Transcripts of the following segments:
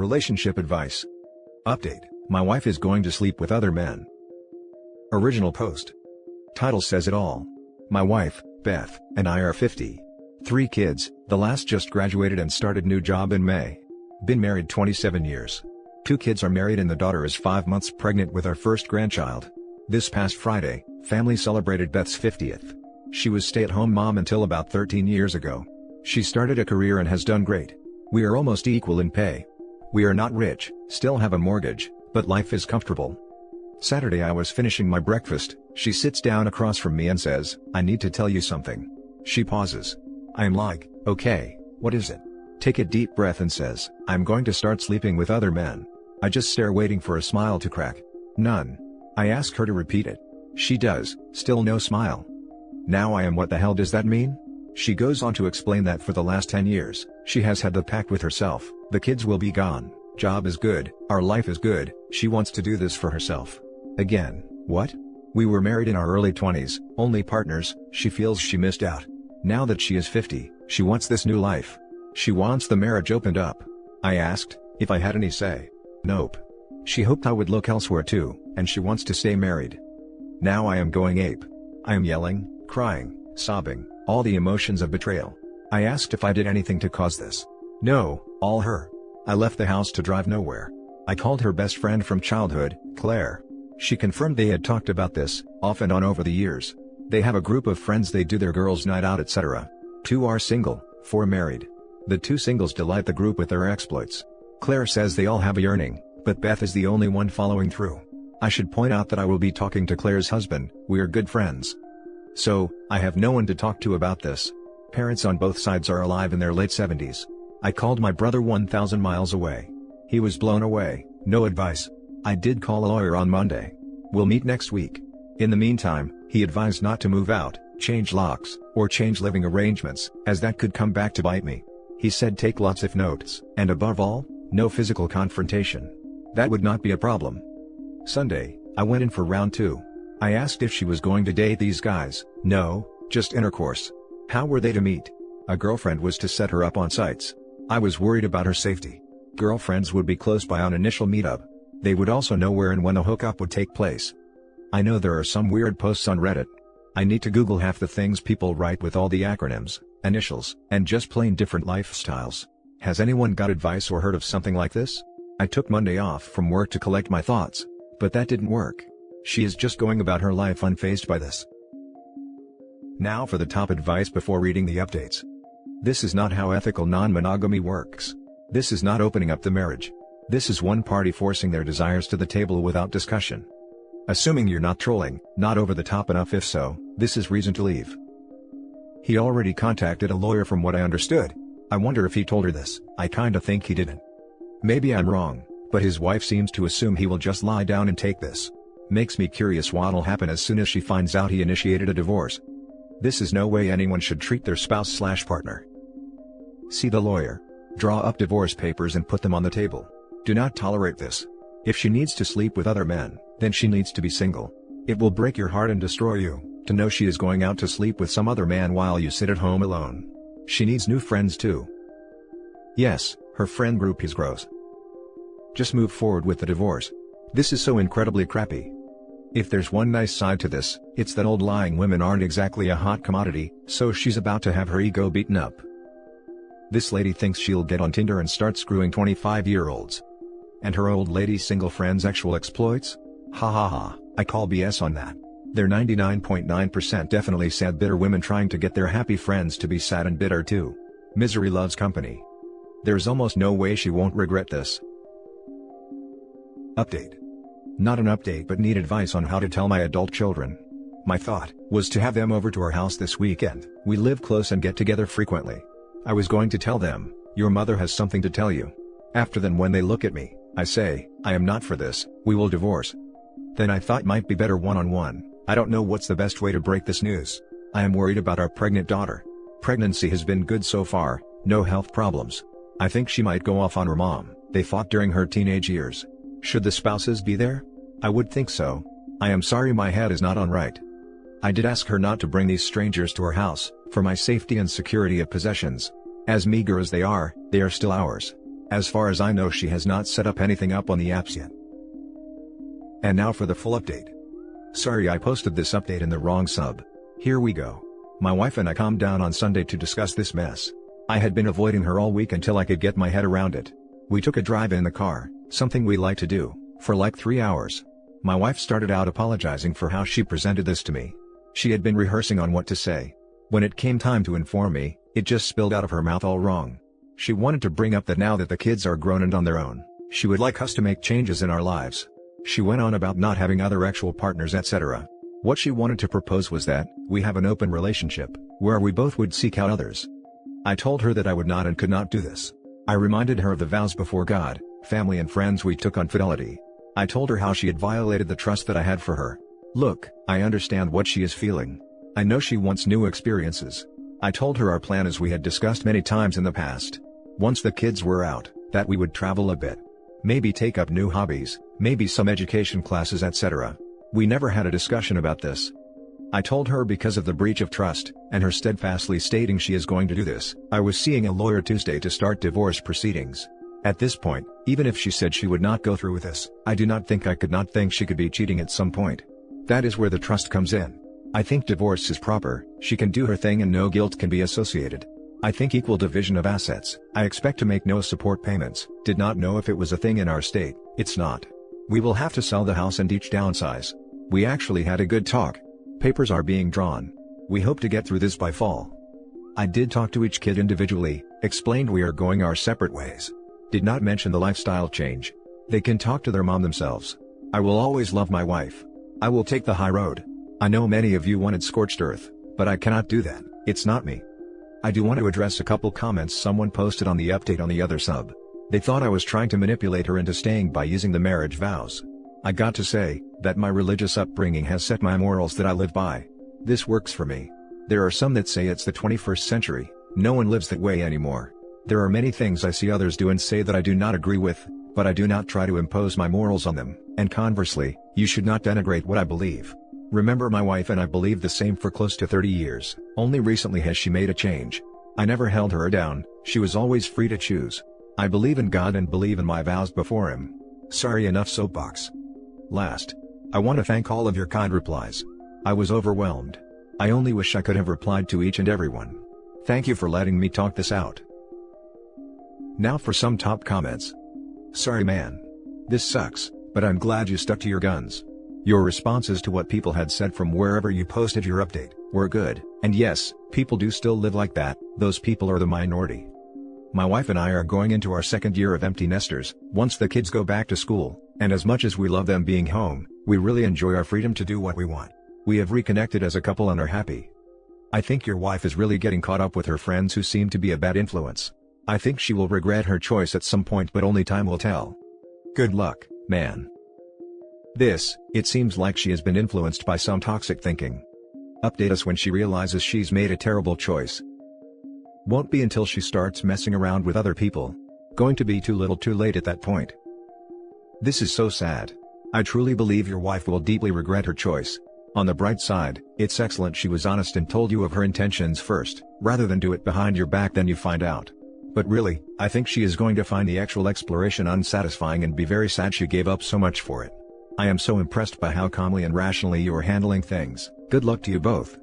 Relationship advice. Update: my wife is going to sleep with other men. Original post. Title says it all. My wife, Beth, and I are 50. 3 kids, the last just graduated and started new job in May. Been married 27 years. 2 kids are married and the daughter is 5 months pregnant with our first grandchild. This past Friday, family celebrated Beth's 50th. She was stay-at-home mom until about 13 years ago. She started a career and has done great. We are almost equal in pay. We are not rich, still have a mortgage, but life is comfortable. Saturday I was finishing my breakfast, she sits down across from me and says, "I need to tell you something." She pauses. I am like, "Okay, what is it?" Take a deep breath and says, "I'm going to start sleeping with other men." I just stare waiting for a smile to crack. None. I ask her to repeat it. She does, still no smile. Now I am what the hell does that mean? She goes on to explain that for the last 10 years, she has had the pact with herself, the kids will be gone, job is good, our life is good, she wants to do this for herself. Again, what? We were married in our early 20s, only partners, she feels she missed out. Now that she is 50, she wants this new life. She wants the marriage opened up. I asked if I had any say. Nope. She hoped I would look elsewhere too, and she wants to stay married. Now I am going ape. I am yelling, crying, sobbing, all the emotions of betrayal. I asked if I did anything to cause this. No, all her. I left the house to drive nowhere. I called her best friend from childhood, Claire. She confirmed they had talked about this, off and on over the years. They have a group of friends they do their girls' night out etc. 2 are single, 4 married. The 2 singles delight the group with their exploits. Claire says they all have a yearning, but Beth is the only one following through. I should point out that I will be talking to Claire's husband, we are good friends. So, I have no one to talk to about this. Parents on both sides are alive in their late 70s. I called my brother 1,000 miles away. He was blown away, no advice. I did call a lawyer on Monday. We'll meet next week. In the meantime, he advised not to move out, change locks, or change living arrangements, as that could come back to bite me. He said take lots of notes, and above all, no physical confrontation. That would not be a problem. Sunday, I went in for round 2. I asked if she was going to date these guys. No, just intercourse. How were they to meet? A girlfriend was to set her up on sites. I was worried about her safety. Girlfriends would be close by on initial meetup. They would also know where and when a hookup would take place. I know there are some weird posts on Reddit. I need to Google half the things people write with all the acronyms, initials, and just plain different lifestyles. Has anyone got advice or heard of something like this? I took Monday off from work to collect my thoughts. But that didn't work. She is just going about her life unfazed by this. Now for the top advice before reading the updates. This is not how ethical non-monogamy works. This is not opening up the marriage. This is one party forcing their desires to the table without discussion. Assuming you're not trolling, not over the top enough. If so, this is reason to leave. He already contacted a lawyer from what I understood. I wonder if he told her this. I kinda think he didn't. Maybe I'm wrong, but his wife seems to assume he will just lie down and take this. Makes me curious what'll happen as soon as she finds out he initiated a divorce. This is no way anyone should treat their spouse/partner. See the lawyer. Draw up divorce papers and put them on the table. Do not tolerate this. If she needs to sleep with other men, then she needs to be single. It will break your heart and destroy you, to know she is going out to sleep with some other man while you sit at home alone. She needs new friends too. Yes, her friend group is gross. Just move forward with the divorce. This is so incredibly crappy. If there's one nice side to this, it's that old lying women aren't exactly a hot commodity, so she's about to have her ego beaten up. This lady thinks she'll get on Tinder and start screwing 25-year-olds. And her old lady single friends' sexual exploits? Ha ha ha, I call BS on that. They're 99.9% definitely sad bitter women trying to get their happy friends to be sad and bitter too. Misery loves company. There's almost no way she won't regret this. Update. Not an update but need advice on how to tell my adult children. My thought was to have them over to our house this weekend. We live close and get together frequently. I was going to tell them, your mother has something to tell you. After then when they look at me, I say, I am not for this, we will divorce. Then I thought might be better one-on-one. I don't know what's the best way to break this news. I am worried about our pregnant daughter. Pregnancy has been good so far, no health problems. I think she might go off on her mom. They fought during her teenage years. Should the spouses be there? I would think so. I am sorry my head is not on right. I did ask her not to bring these strangers to our house, for my safety and security of possessions. As meager as they are still ours. As far as I know, she has not set up anything up on the apps yet. And now for the full update. Sorry I posted this update in the wrong sub. Here we go. My wife and I calmed down on Sunday to discuss this mess. I had been avoiding her all week until I could get my head around it. We took a drive in the car, something we like to do, for like 3 hours. My wife started out apologizing for how she presented this to me. She had been rehearsing on what to say. When it came time to inform me, it just spilled out of her mouth all wrong. She wanted to bring up that now that the kids are grown and on their own, she would like us to make changes in our lives. She went on about not having other actual partners, etc. What she wanted to propose was that we have an open relationship, where we both would seek out others. I told her that I would not and could not do this. I reminded her of the vows before God, family and friends we took on fidelity. I told her how she had violated the trust that I had for her. Look, I understand what she is feeling. I know she wants new experiences. I told her our plan, as we had discussed many times in the past. Once the kids were out, that we would travel a bit. Maybe take up new hobbies, maybe some education classes, etc. We never had a discussion about this. I told her because of the breach of trust, and her steadfastly stating she is going to do this, I was seeing a lawyer Tuesday to start divorce proceedings. At this point, even if she said she would not go through with this, I do not think I could not think she could be cheating at some point. That is where the trust comes in. I think divorce is proper, she can do her thing and no guilt can be associated. I think equal division of assets. I expect to make no support payments. Did not know if it was a thing in our state. It's not. We will have to sell the house and each downsize. We actually had a good talk. Papers are being drawn. We hope to get through this by fall. I did talk to each kid individually, explained we are going our separate ways. Did not mention the lifestyle change. They can talk to their mom themselves. I will always love my wife. I will take the high road. I know many of you wanted scorched earth, but I cannot do that. It's not me. I do want to address a couple comments someone posted on the update on the other sub. They thought I was trying to manipulate her into staying by using the marriage vows. I got to say, that my religious upbringing has set my morals that I live by. This works for me. There are some that say it's the 21st century, no one lives that way anymore. There are many things I see others do and say that I do not agree with, but I do not try to impose my morals on them, and conversely, you should not denigrate what I believe. Remember, my wife and I believed the same for close to 30 years, only recently has she made a change. I never held her down, she was always free to choose. I believe in God and believe in my vows before Him. Sorry, enough soapbox. Last. I want to thank all of your kind replies. I was overwhelmed. I only wish I could have replied to each and every one. Thank you for letting me talk this out. Now for some top comments. Sorry man. This sucks, but I'm glad you stuck to your guns. Your responses to what people had said from wherever you posted your update were good, and yes, people do still live like that. Those people are the minority. My wife and I are going into our second year of empty nesters, once the kids go back to school, and as much as we love them being home, we really enjoy our freedom to do what we want. We have reconnected as a couple and are happy. I think your wife is really getting caught up with her friends who seem to be a bad influence. I think she will regret her choice at some point, but only time will tell. Good luck, man. It seems like she has been influenced by some toxic thinking. Update us when she realizes she's made a terrible choice. Won't be until she starts messing around with other people. Going to be too little too late at that point. This is so sad. I truly believe your wife will deeply regret her choice. On the bright side, it's excellent she was honest and told you of her intentions first, rather than do it behind your back then you find out. But really, I think she is going to find the actual exploration unsatisfying and be very sad she gave up so much for it. I am so impressed by how calmly and rationally you are handling things. Good luck to you both.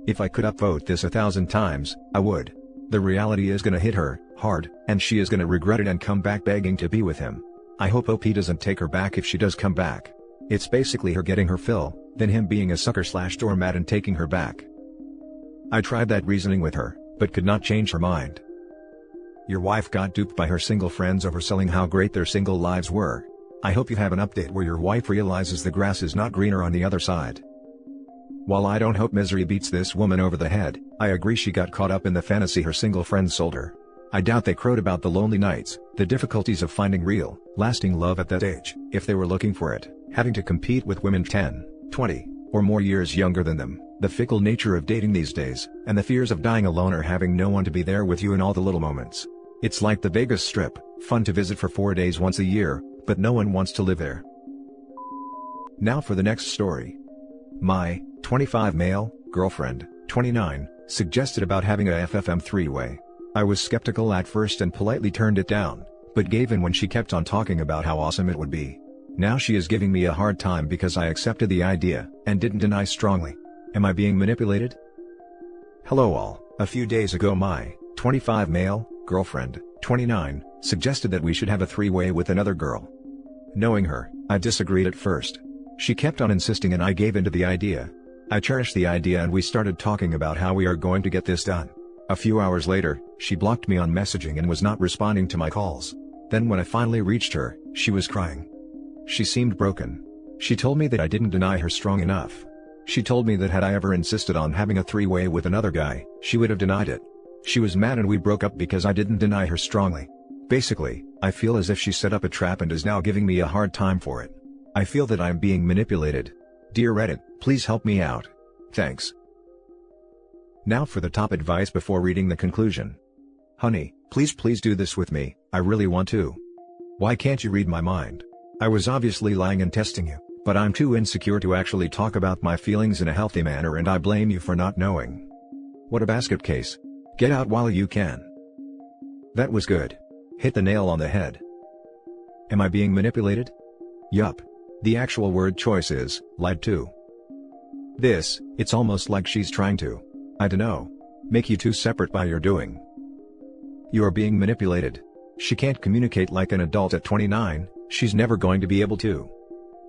If I could upvote this 1,000 times, I would. The reality is gonna hit her hard, and she is gonna regret it and come back begging to be with him. I hope OP doesn't take her back if she does come back. It's basically her getting her fill, then him being a sucker/doormat and taking her back. I tried that reasoning with her, but could not change her mind. Your wife got duped by her single friends overselling how great their single lives were. I hope you have an update where your wife realizes the grass is not greener on the other side. While I don't hope misery beats this woman over the head, I agree she got caught up in the fantasy her single friends sold her. I doubt they crowed about the lonely nights, the difficulties of finding real, lasting love at that age, if they were looking for it, having to compete with women 10, 20, or more years younger than them, the fickle nature of dating these days, and the fears of dying alone or having no one to be there with you in all the little moments. It's like the Vegas Strip, fun to visit for 4 days once a year, but no one wants to live there. Now for the next story. My 25 male girlfriend, 29, suggested about having a FFM three-way. I was skeptical at first and politely turned it down, but gave in when she kept on talking about how awesome it would be. Now she is giving me a hard time because I accepted the idea and didn't deny strongly. Am I being manipulated? Hello all. A few days ago my 25 male girlfriend, 29, suggested that we should have a three-way with another girl. Knowing her, I disagreed at first. She kept on insisting and I gave in to the idea. I cherished the idea and we started talking about how we are going to get this done. A few hours later, she blocked me on messaging and was not responding to my calls. Then when I finally reached her, she was crying. She seemed broken. She told me that I didn't deny her strong enough. She told me that had I ever insisted on having a three-way with another guy, she would have denied it. She was mad and we broke up because I didn't deny her strongly. Basically, I feel as if she set up a trap and is now giving me a hard time for it. I feel that I'm being manipulated. Dear Reddit, please help me out. Thanks. Now for the top advice before reading the conclusion. Honey, please do this with me, I really want to. Why can't you read my mind? I was obviously lying and testing you, but I'm too insecure to actually talk about my feelings in a healthy manner and I blame you for not knowing. What a basket case. Get out while you can. That was good. Hit the nail on the head. Am I being manipulated? Yup. The actual word choice is, lied to. It's almost like she's trying to, I dunno, make you two separate by your doing. You are being manipulated. She can't communicate like an adult at 29, she's never going to be able to.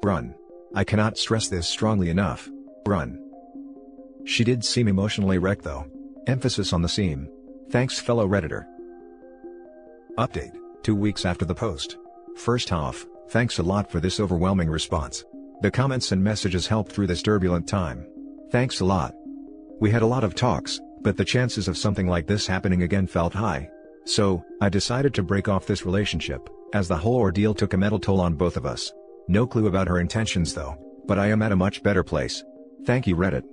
Run. I cannot stress this strongly enough. Run. She did seem emotionally wrecked though. Emphasis on the seem. Thanks fellow Redditor. Update, 2 weeks after the post. First off, thanks a lot for this overwhelming response. The comments and messages helped through this turbulent time. Thanks a lot. We had a lot of talks, but the chances of something like this happening again felt high. So, I decided to break off this relationship, as the whole ordeal took a mental toll on both of us. No clue about her intentions though, but I am at a much better place. Thank you Reddit.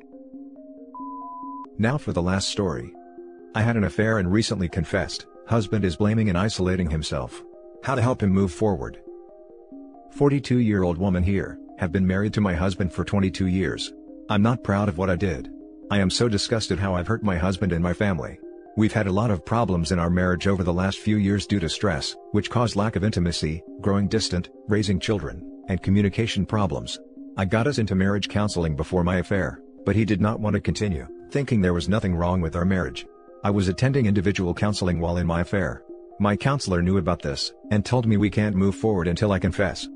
Now for the last story. I had an affair and recently confessed. Husband is blaming and isolating himself. How to help him move forward. 42-year-old woman here, have been married to my husband for 22 years. I'm not proud of what I did. I am so disgusted how I've hurt my husband and my family. We've had a lot of problems in our marriage over the last few years due to stress, which caused lack of intimacy, growing distant, raising children, and communication problems. I got us into marriage counseling before my affair, but he did not want to continue, thinking there was nothing wrong with our marriage. I was attending individual counseling while in my affair. My counselor knew about this, and told me we can't move forward until I confess.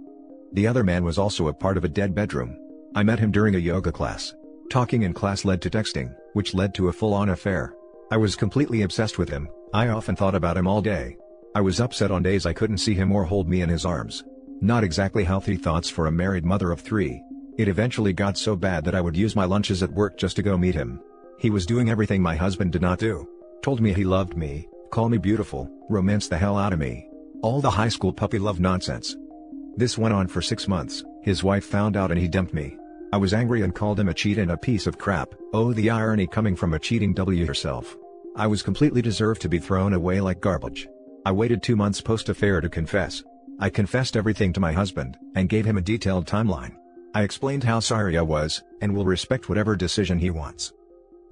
The other man was also a part of a dead bedroom. I met him during a yoga class. Talking in class led to texting, which led to a full-on affair. I was completely obsessed with him. I often thought about him all day. I was upset on days I couldn't see him or hold me in his arms. Not exactly healthy thoughts for a married mother of 3. It eventually got so bad that I would use my lunches at work just to go meet him. He was doing everything my husband did not do. Told me he loved me, called me beautiful, romanced the hell out of me. All the high school puppy love nonsense. This went on for 6 months. His wife found out and he dumped me. I was angry and called him a cheat and a piece of crap. Oh, the irony coming from a cheating W herself. I was completely deserved to be thrown away like garbage. I waited 2 months post-affair to confess. I confessed everything to my husband, and gave him a detailed timeline. I explained how sorry I was, and will respect whatever decision he wants.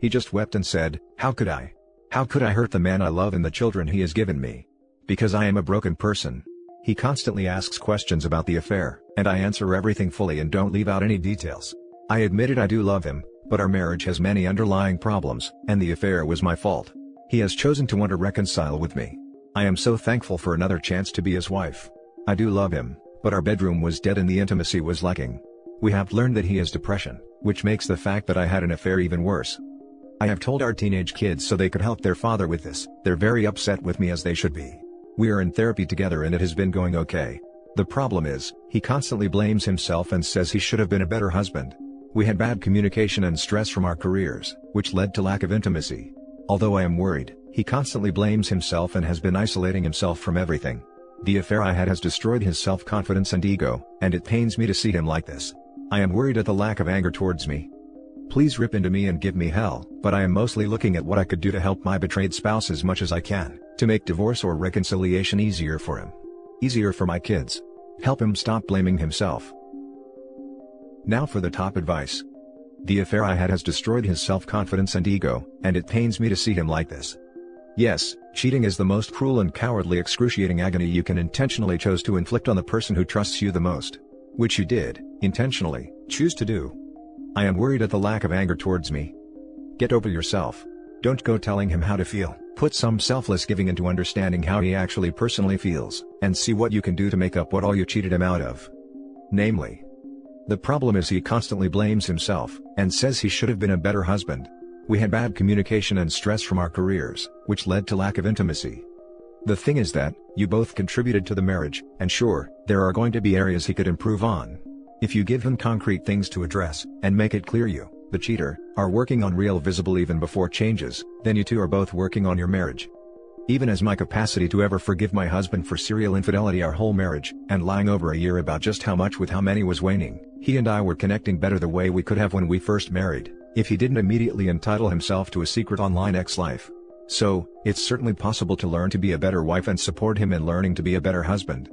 He just wept and said, "How could I? How could I hurt the man I love and the children he has given me? Because I am a broken person." He constantly asks questions about the affair, and I answer everything fully and don't leave out any details. I admitted I do love him, but our marriage has many underlying problems, and the affair was my fault. He has chosen to want to reconcile with me. I am so thankful for another chance to be his wife. I do love him, but our bedroom was dead and the intimacy was lacking. We have learned that he has depression, which makes the fact that I had an affair even worse. I have told our teenage kids so they could help their father with this. They're very upset with me as they should be. We are in therapy together and it has been going okay. The problem is, he constantly blames himself and says he should have been a better husband. We had bad communication and stress from our careers, which led to lack of intimacy. Although I am worried, he constantly blames himself and has been isolating himself from everything. The affair I had has destroyed his self-confidence and ego, and it pains me to see him like this. I am worried at the lack of anger towards me. Please rip into me and give me hell, but I am mostly looking at what I could do to help my betrayed spouse as much as I can, to make divorce or reconciliation easier for him. Easier for my kids. Help him stop blaming himself. Now for the top advice. The affair I had has destroyed his self-confidence and ego, and it pains me to see him like this. Yes, cheating is the most cruel and cowardly excruciating agony you can intentionally choose to inflict on the person who trusts you the most. Which you did, intentionally, choose to do. I am worried at the lack of anger towards me. Get over yourself. Don't go telling him how to feel. Put some selfless giving into understanding how he actually personally feels, and see what you can do to make up what all you cheated him out of. Namely, the problem is he constantly blames himself, and says he should have been a better husband. We had bad communication and stress from our careers, which led to lack of intimacy. The thing is that, you both contributed to the marriage, and sure, there are going to be areas he could improve on. If you give him concrete things to address, and make it clear you, the cheater, are working on real visible even before changes, then you two are both working on your marriage. Even as my capacity to ever forgive my husband for serial infidelity our whole marriage, and lying over a year about just how much with how many was waning, he and I were connecting better the way we could have when we first married, if he didn't immediately entitle himself to a secret online ex-life. So, it's certainly possible to learn to be a better wife and support him in learning to be a better husband.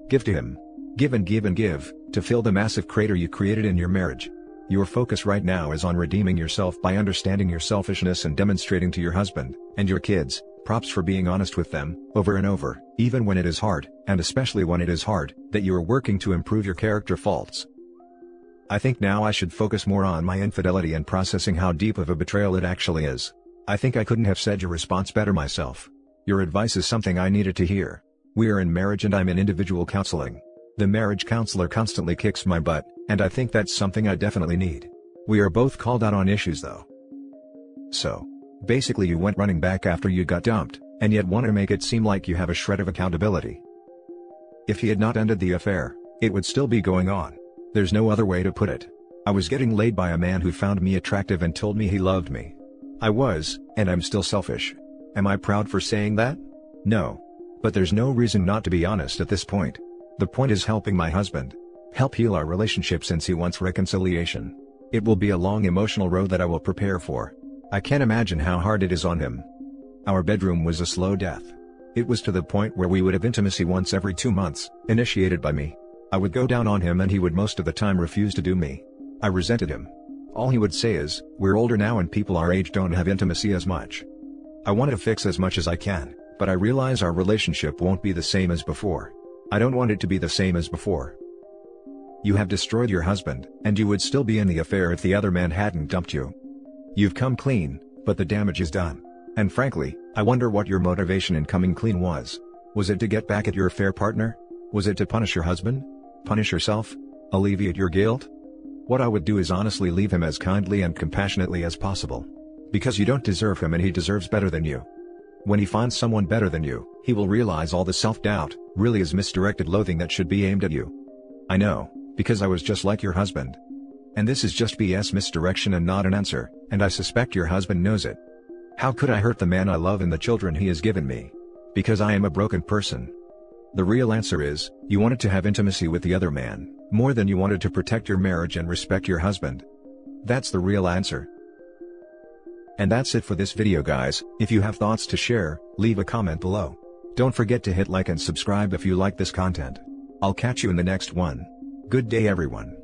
Give to him. Give and give and give, to fill the massive crater you created in your marriage. Your focus right now is on redeeming yourself by understanding your selfishness and demonstrating to your husband, and your kids, props for being honest with them, over and over, even when it is hard, and especially when it is hard, that you are working to improve your character faults. I think now I should focus more on my infidelity and processing how deep of a betrayal it actually is. I think I couldn't have said your response better myself. Your advice is something I needed to hear. We are in marriage and I'm in individual counseling. The marriage counselor constantly kicks my butt, and I think that's something I definitely need. We are both called out on issues though. So, basically you went running back after you got dumped, and yet want to make it seem like you have a shred of accountability. If he had not ended the affair, it would still be going on. There's no other way to put it. I was getting laid by a man who found me attractive and told me he loved me. I was, and I'm still selfish. Am I proud for saying that? No. But there's no reason not to be honest at this point. The point is helping my husband. Help heal our relationship since he wants reconciliation. It will be a long emotional road that I will prepare for. I can't imagine how hard it is on him. Our bedroom was a slow death. It was to the point where we would have intimacy once every 2 months, initiated by me. I would go down on him and he would most of the time refuse to do me. I resented him. All he would say is, "We're older now and people our age don't have intimacy as much." I wanted to fix as much as I can, but I realize our relationship won't be the same as before. I don't want it to be the same as before. You have destroyed your husband, and you would still be in the affair if the other man hadn't dumped you. You've come clean, but the damage is done. And frankly, I wonder what your motivation in coming clean was. Was it to get back at your affair partner? Was it to punish your husband? Punish yourself? Alleviate your guilt? What I would do is honestly leave him as kindly and compassionately as possible. Because you don't deserve him and he deserves better than you. When he finds someone better than you, he will realize all the self-doubt, really is misdirected loathing that should be aimed at you. I know, because I was just like your husband. And this is just BS misdirection and not an answer, and I suspect your husband knows it. How could I hurt the man I love and the children he has given me? Because I am a broken person. The real answer is, you wanted to have intimacy with the other man, more than you wanted to protect your marriage and respect your husband. That's the real answer. And that's it for this video guys. If you have thoughts to share, leave a comment below. Don't forget to hit like and subscribe if you like this content. I'll catch you in the next one. Good day everyone.